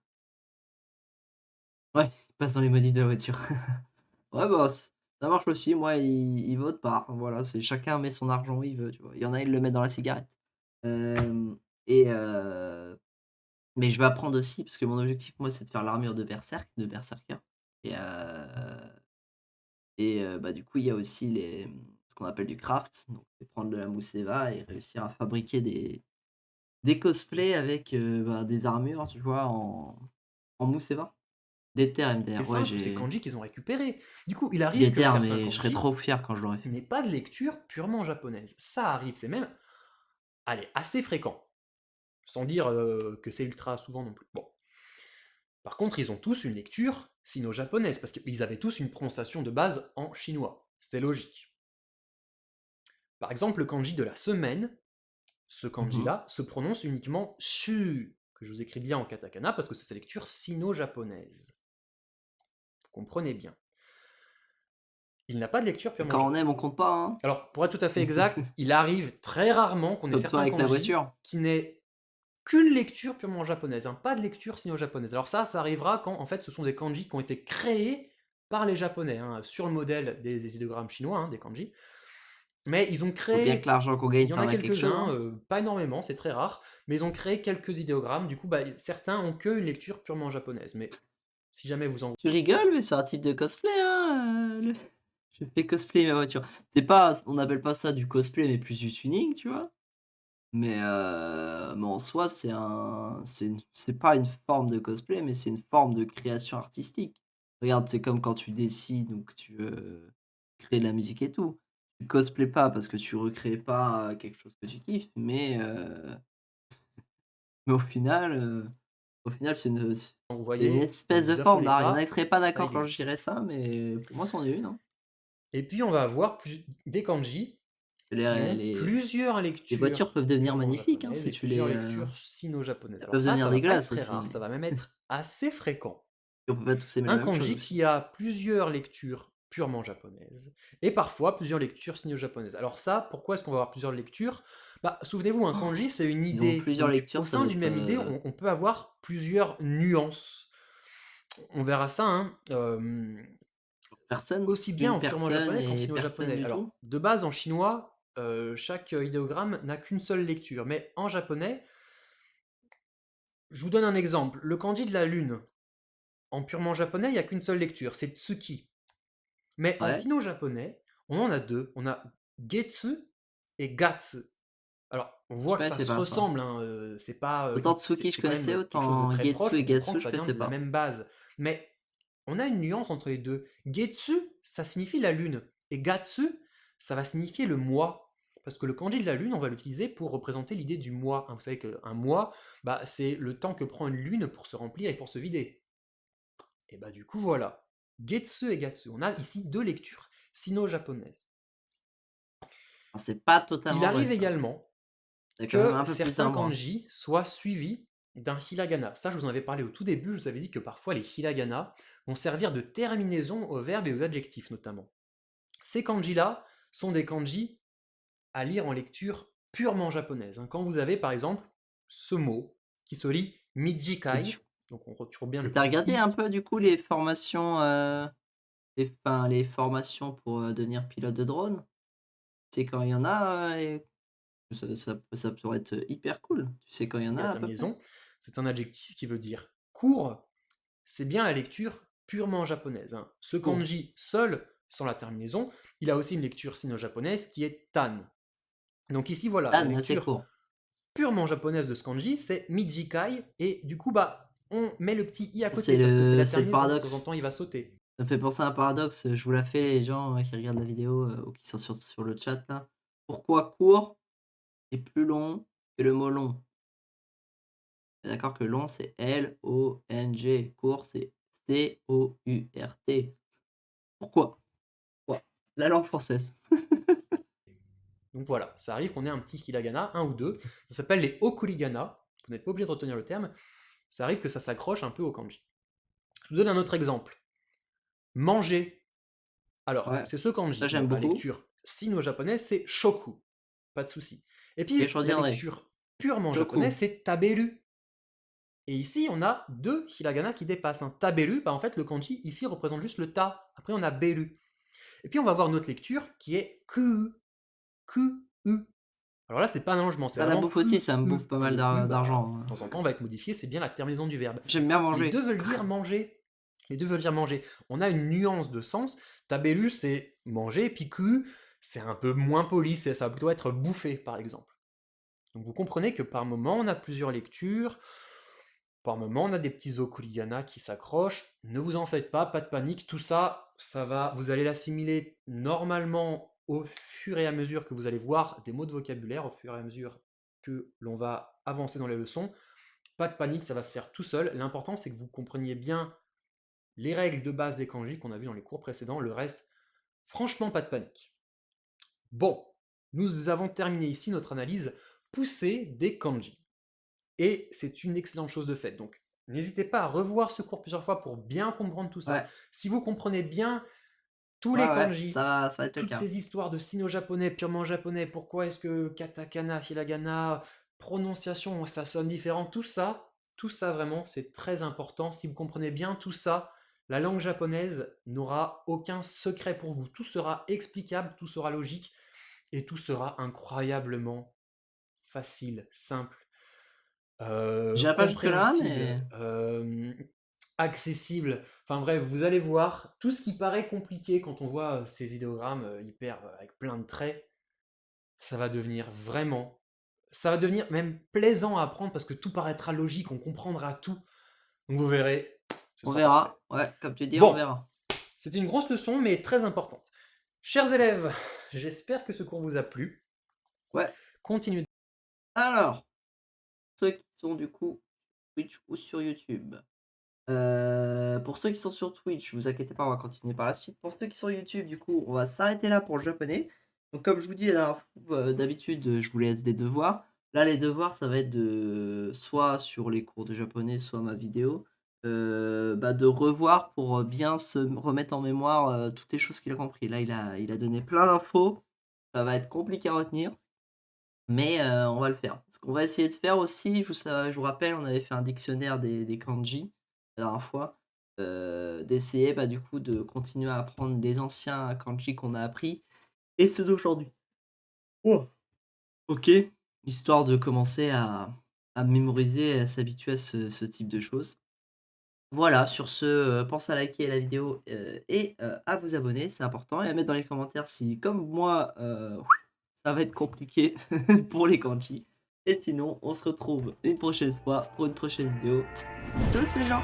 Ouais, il passe dans les modifs de la voiture. Ouais, bah, ça marche aussi. Moi, ils votent pas. Voilà, c'est chacun met son argent où il veut, tu vois? Il y en a, ils le mettent dans la cigarette. Hem et mais je veux apprendre aussi parce que mon objectif, moi, c'est de faire l'armure de berserker et bah, du coup, il y a aussi ce qu'on appelle du craft, donc c'est prendre de la mousse Eva et réussir à fabriquer des cosplays avec, bah, des armures, tu vois, en mousse Eva. Déter c'est MDR, ouais, simple, tous ces kanji qu'ils ont récupérés. Du coup, il arrive que Déter, certains mais je serais kanji trop fier quand je l'aurais fait. n'aient pas de lecture purement japonaise. Ça arrive, c'est même allez, assez fréquent. Sans dire que c'est ultra souvent non plus. Bon. Par contre, ils ont tous une lecture sino-japonaise, parce qu'ils avaient tous une prononciation de base en chinois. C'est logique. Par exemple, le kanji de la semaine, ce Mmh. kanji-là, se prononce uniquement shu, que je vous écris bien en katakana, parce que c'est sa lecture sino-japonaise. Vous comprenez bien. Il n'a pas de lecture purement Quand on japonaise. aime, on compte pas, hein. Alors, pour être tout à fait exact, il arrive très rarement qu'on ait Comme toi certains avec la kanji voiture. qui n'aient qu'une lecture purement japonaise, hein, pas de lecture sino-japonaise. Alors ça arrivera quand, en fait, ce sont des kanji qui ont été créés par les japonais, hein, sur le modèle des idéogrammes chinois, hein, des kanji. Mais ils ont Faut bien que créé, l'argent qu'on il gagne y en a serve à quelque chose, quelques-uns, hein. pas énormément, c'est très rare, mais ils ont créé quelques idéogrammes. Du coup, certains ont que une lecture purement japonaise. Mais si jamais vous en... Tu rigoles, mais c'est un type de cosplay, hein, le je fais cosplay ma voiture. C'est pas On appelle pas ça du cosplay, mais plus du tuning, tu vois? Mais en soi, c'est pas une forme de cosplay, mais c'est une forme de création artistique. Regarde, c'est comme quand tu dessines ou que tu veux créer de la musique et tout. Tu cosplays pas parce que tu recrées pas quelque chose que tu kiffes, mais au final, Vous c'est une voyez, ne espèce de vous forme affolez d'art. Il y en a pas, qui seraient pas ça d'accord quand je existe. dirais ça, mais pour moi, c'en est une, hein. Et puis on va avoir des kanji qui Les ont les plusieurs les voitures lectures peuvent devenir purement magnifiques, hein, japonaises si et tu plusieurs lectures sino-japonaises. elles Alors peuvent ça devenir va pas être dégueulasses très aussi, rare, ça mais va même être assez fréquent. et on peut pas tous aimer la Un même chose kanji aussi. qui a plusieurs lectures purement japonaises et parfois plusieurs lectures sino-japonaises. Alors ça, pourquoi est-ce qu'on va avoir plusieurs lectures? Bah, souvenez-vous, un kanji, c'est une Ils ont idée. plusieurs Donc, lectures, au ça sein doit d'une être. même idée, on peut avoir plusieurs nuances. On verra ça, hein, Personne, aussi bien une en purement personne japonais qu'en et personne sino-japonais. du tout? Alors, de base, en chinois, chaque idéogramme n'a qu'une seule lecture. Mais en japonais, je vous donne un exemple. Le kanji de la lune, en purement japonais, il n'y a qu'une seule lecture, c'est tsuki. Mais en Ouais, sino-japonais, on en a deux. On a getsu et gatsu. Alors, on je voit que ça connaissais se pas ça. ressemble, hein, c'est pas, Autant Tsuki je c'est quand connaissais, même quelque chose de autant très Getsu proche. et On comprend Gatsu que je ça vient connaissais de la pas. même base. Mais on a une nuance entre les deux. Getsu, ça signifie la lune. Et gatsu, ça va signifier le mois. Parce que le kanji de la lune, on va l'utiliser pour représenter l'idée du mois. Hein, vous savez qu'un mois, bah, c'est le temps que prend une lune pour se remplir et pour se vider. Et bah du coup, voilà. Getsu et gatsu. On a ici deux lectures sino-japonaises. Ah, c'est pas Il totalement vrai arrive ça. également C'est quand même que un peu plus certains d'un mois. kanji soient suivis d'un hiragana. Ça, je vous en avais parlé au tout début, je vous avais dit que parfois les hiragana vont servir de terminaison aux verbes et aux adjectifs notamment. Ces kanji-là sont des kanji à lire en lecture purement japonaise. Hein. Quand vous avez par exemple ce mot qui se lit Et mijikai, du donc on retrouve bien et le tu petit regardé i. un peu du coup les formations, les formations pour, devenir pilote de drone? Tu sais quand il y en a, et ça pourrait être hyper cool. Tu sais quand il y en Et a la à peu près? terminaison, c'est un adjectif qui veut dire court. C'est bien la lecture purement japonaise. Hein. Ce Court. kanji seul, sans la terminaison, il a aussi une lecture sino-japonaise qui est tan. Donc ici, voilà, la Dan, c'est lecture court. purement japonaise de ce kanji, c'est mijikai, et du coup, bah, on met le petit i à côté, C'est parce que c'est la le terminaison, de temps en paradoxe. temps, il va sauter. Ça me fait penser à un paradoxe, je vous la fais les gens, qui regardent la vidéo, ou qui sont sur le chat là. Pourquoi court est plus long que le mot long? Tu es d'accord que long c'est L-O-N-G, court c'est C-O-U-R-T. Pourquoi? Pourquoi? La langue française. Donc voilà, ça arrive qu'on ait un petit hiragana, un ou deux, ça s'appelle les okurigana, vous n'êtes pas obligé de retenir le terme, ça arrive que ça s'accroche un peu au kanji. Je vous donne un autre exemple. Manger. Alors, Ouais, c'est ce ça kanji. j'aime Bon, la beaucoup lecture sino-japonaise, c'est shoku. Pas de souci. Et et je puis, la retiendrai. lecture purement japonaise, Shoku. c'est taberu. Et ici, on a deux hiragana qui dépassent. Un taberu, bah en fait, le kanji, ici, représente juste le ta. Après, on a beru. Et puis, on va voir une autre lecture qui est ku. Ku. U. Alors là, c'est pas un allongement, c'est Ça la vraiment bouffe aussi, ku. ça me U. bouffe pas Et mal le U, bah, d'argent, de temps en temps, va être modifié, c'est bien la terminaison du verbe. J'aime bien Les manger. deux veulent dire manger. Les deux veulent dire manger. On a une nuance de sens. Tabelu, c'est manger, puis ku, c'est un peu moins poli, ça va plutôt être bouffer, par exemple. Donc vous comprenez que par moment, on a plusieurs lectures, par moment, on a des petits okurigana qui s'accrochent. Ne vous en faites pas de panique, tout ça, ça va, vous allez l'assimiler normalement au fur et à mesure que vous allez voir des mots de vocabulaire, au fur et à mesure que l'on va avancer dans les leçons. Pas de panique, ça va se faire tout seul. L'important, c'est que vous compreniez bien les règles de base des kanji qu'on a vu dans les cours précédents, le reste, franchement, pas de panique. Bon, nous avons terminé ici notre analyse poussée des kanji. Et c'est une excellente chose de faite. Donc, n'hésitez pas à revoir ce cours plusieurs fois pour bien comprendre tout ça. Ouais, Si vous comprenez bien tous les ouais, kanji, ça va être le toutes cas. ces histoires de sino-japonais, purement japonais, pourquoi est-ce que katakana, hiragana, prononciation, ça sonne différent, tout ça vraiment, c'est très important. Si vous comprenez bien tout ça, la langue japonaise n'aura aucun secret pour vous. Tout sera explicable, tout sera logique, et tout sera incroyablement facile, simple, J'irai pas jusque-là, mais compréhensible, accessible. Enfin bref, vous allez voir, tout ce qui paraît compliqué quand on voit ces idéogrammes hyper avec plein de traits, ça va devenir vraiment, ça va devenir même plaisant à apprendre parce que tout paraîtra logique, on comprendra tout. Donc vous verrez, ce on sera parfait. verra. Ouais, comme tu dis, on Bon, verra. c'était une grosse leçon, mais très importante. Chers élèves, j'espère que ce cours vous a plu. Ouais. Continuez. Alors, ceux qui sont du coup Twitch ou sur YouTube. Pour ceux qui sont sur Twitch, vous inquiétez pas, on va continuer par la suite. Pour ceux qui sont YouTube, du coup, on va s'arrêter là pour le japonais. Donc comme je vous dis la dernière fois, d'habitude, je vous laisse des devoirs. Là, les devoirs, ça va être de soit sur les cours de japonais, soit ma vidéo, de revoir pour, bien se remettre en mémoire, toutes les choses qu'il a compris. Là, il a donné plein d'infos, ça va être compliqué à retenir. Mais on va le faire. Ce qu'on va essayer de faire aussi, je vous rappelle, on avait fait un dictionnaire des kanji la dernière fois, d'essayer, bah, du coup, de continuer à apprendre les anciens kanji qu'on a appris et ceux d'aujourd'hui. Oh! OK, histoire de commencer à mémoriser et à s'habituer à ce type de choses. Voilà, sur ce, pensez à liker la vidéo, et à vous abonner, c'est important et à mettre dans les commentaires si, comme moi, ça va être compliqué pour les kanji et sinon, on se retrouve une prochaine fois pour une prochaine vidéo. Tchuss les gens!